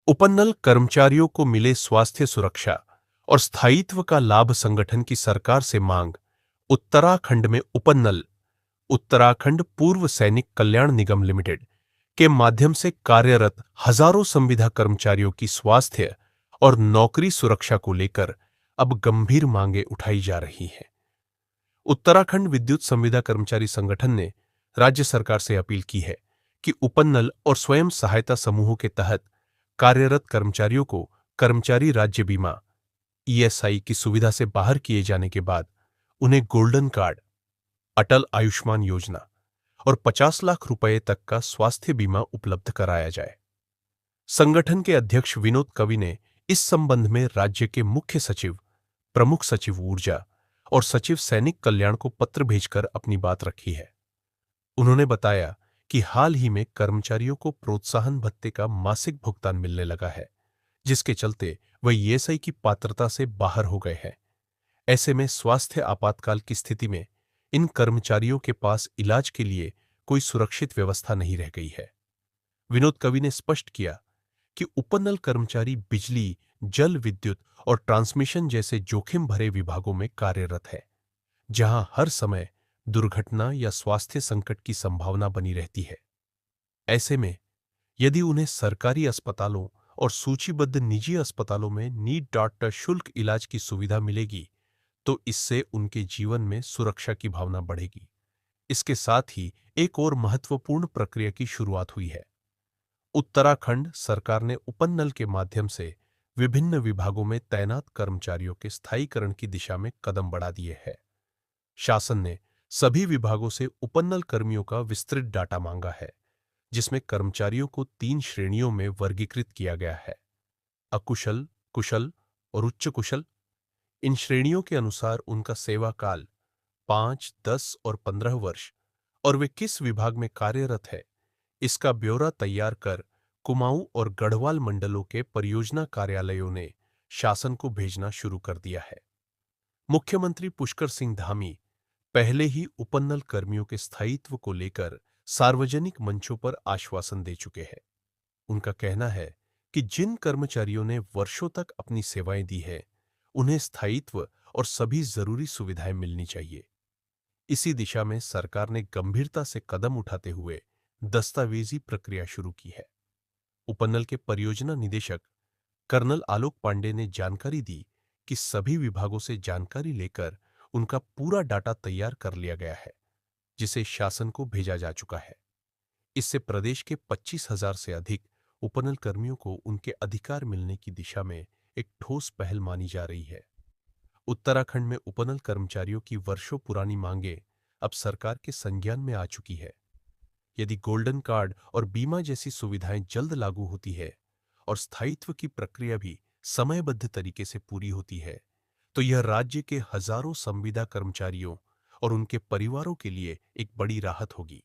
उपनल कर्मचारियों को मिले स्वास्थ्य सुरक्षा और स्थायित्व का लाभ। संगठन की सरकार से मांग। उत्तराखंड में उपनल उत्तराखंड पूर्व सैनिक कल्याण निगम लिमिटेड के माध्यम से कार्यरत हजारों संविदा कर्मचारियों की स्वास्थ्य और नौकरी सुरक्षा को लेकर अब गंभीर मांगे उठाई जा रही हैं। उत्तराखंड विद्युत संविदा कर्मचारी संगठन ने राज्य सरकार से अपील की है कि उपनल और स्वयं सहायता समूहों के तहत कार्यरत कर्मचारियों को कर्मचारी राज्य बीमा ईएसआई की सुविधा से बाहर किए जाने के बाद उन्हें गोल्डन कार्ड, अटल आयुष्मान योजना और 50 लाख रुपए तक का स्वास्थ्य बीमा उपलब्ध कराया जाए। संगठन के अध्यक्ष विनोद कवि ने इस संबंध में राज्य के मुख्य सचिव, प्रमुख सचिव ऊर्जा और सचिव सैनिक कल्याण को पत्र भेजकर अपनी बात रखी है। उन्होंने बताया कि हाल ही में कर्मचारियों को प्रोत्साहन भत्ते का मासिक भुगतान मिलने लगा है, जिसके चलते वह ईएसआई की पात्रता से बाहर हो गए हैं। ऐसे में स्वास्थ्य आपातकाल की स्थिति में इन कर्मचारियों के पास इलाज के लिए कोई सुरक्षित व्यवस्था नहीं रह गई है। विनोद कवि ने स्पष्ट किया कि उपनल कर्मचारी बिजली, जल विद्युत और ट्रांसमिशन जैसे जोखिम भरे विभागों में कार्यरत है, जहां हर समय दुर्घटना या स्वास्थ्य संकट की संभावना बनी रहती है। ऐसे में यदि उन्हें सरकारी अस्पतालों और सूचीबद्ध निजी अस्पतालों में नीड शुल्क इलाज की सुविधा मिलेगी, तो इससे उनके जीवन में सुरक्षा की भावना बढ़ेगी। इसके साथ ही एक और महत्वपूर्ण प्रक्रिया की शुरुआत हुई है। उत्तराखंड सरकार ने उपनल के माध्यम से विभिन्न विभागों में तैनात कर्मचारियों के स्थायीकरण की दिशा में कदम बढ़ा दिए हैं। शासन ने सभी विभागों से उपनल कर्मियों का विस्तृत डाटा मांगा है, जिसमें कर्मचारियों को 3 श्रेणियों में वर्गीकृत किया गया है: अकुशल, कुशल और उच्च कुशल। इन श्रेणियों के अनुसार उनका सेवा काल 5, 10 और 15 वर्ष और वे किस विभाग में कार्यरत है, इसका ब्यौरा तैयार कर कुमाऊं और गढ़वाल मंडलों के परियोजना कार्यालयों ने शासन को भेजना शुरू कर दिया है। मुख्यमंत्री पुष्कर सिंह धामी पहले ही उपनल कर्मियों के स्थायित्व को लेकर सार्वजनिक मंचों पर आश्वासन दे चुके हैं। उनका कहना है कि जिन कर्मचारियों ने वर्षों तक अपनी सेवाएं दी हैं, उन्हें स्थायित्व और सभी जरूरी सुविधाएं मिलनी चाहिए। इसी दिशा में सरकार ने गंभीरता से कदम उठाते हुए दस्तावेजी प्रक्रिया शुरू की है। उपनल के परियोजना निदेशक कर्नल आलोक पांडे ने जानकारी दी कि सभी विभागों से जानकारी लेकर उनका पूरा डाटा तैयार कर लिया गया है, जिसे शासन को भेजा जा चुका है। इससे प्रदेश के 25,000 से अधिक उपनल कर्मियों को उनके अधिकार मिलने की दिशा में एक ठोस पहल मानी जा रही है। उत्तराखंड में उपनल कर्मचारियों की वर्षों पुरानी मांगे अब सरकार के संज्ञान में आ चुकी है। यदि गोल्डन कार्ड और बीमा जैसी सुविधाएं जल्द लागू होती है और स्थायित्व की प्रक्रिया भी समयबद्ध तरीके से पूरी होती है, तो यह राज्य के हजारों संविदा कर्मचारियों और उनके परिवारों के लिए एक बड़ी राहत होगी।